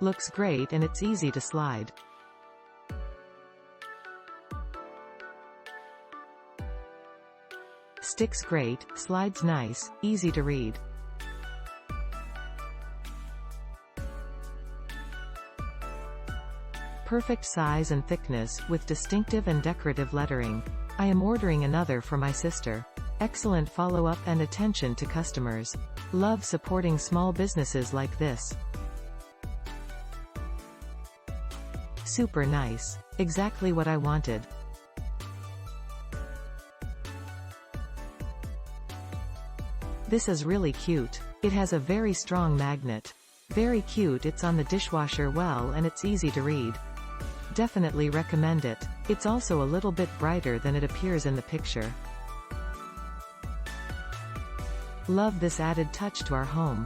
Looks great and it's easy to slide. Sticks great, slides nice, easy to read. Perfect size and thickness, with distinctive and decorative lettering. I am ordering another for my sister. Excellent follow-up and attention to customers. Love supporting small businesses like this. Super nice. Exactly what I wanted. This is really cute. It has a very strong magnet. Very cute. It's on the dishwasher well and it's easy to read. Definitely recommend it. It's also a little bit brighter than it appears in the picture. Love this added touch to our home.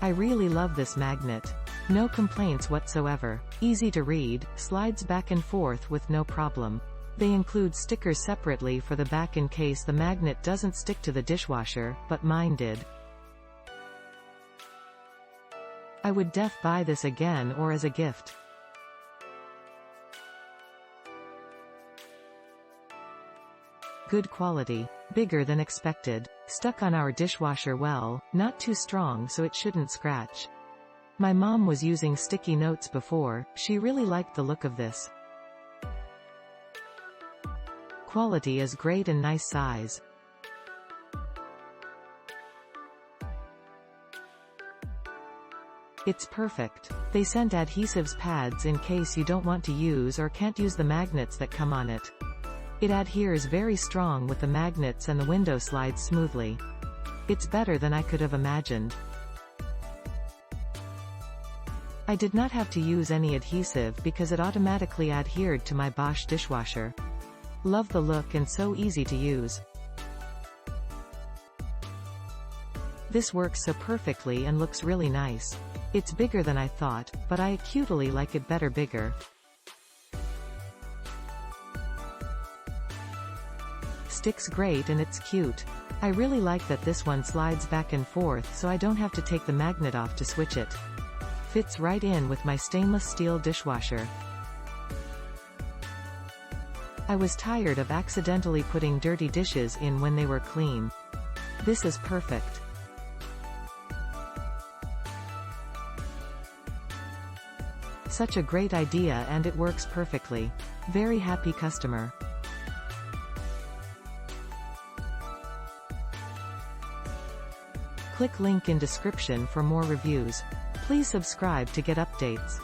I really love this magnet. No complaints whatsoever. Easy to read, slides back and forth with no problem. They include stickers separately for the back in case the magnet doesn't stick to the dishwasher, but mine did. I would buy this again or as a gift. Good quality. Bigger than expected. Stuck on our dishwasher well, not too strong so it shouldn't scratch. My mom was using sticky notes before, she really liked the look of this. Quality is great and nice size. It's perfect. They sent adhesives pads in case you don't want to use or can't use the magnets that come on it. It adheres very strong with the magnets and the window slides smoothly. It's better than I could have imagined. I did not have to use any adhesive because it automatically adhered to my Bosch dishwasher. Love the look and so easy to use. This works so perfectly and looks really nice. It's bigger than I thought, but I acutely like it better bigger. Sticks great and it's cute. I really like that this one slides back and forth so I don't have to take the magnet off to switch it. Fits right in with my stainless steel dishwasher. I was tired of accidentally putting dirty dishes in when they were clean. This is perfect. Such a great idea and it works perfectly. Very happy customer. Click link in description for more reviews. Please subscribe to get updates.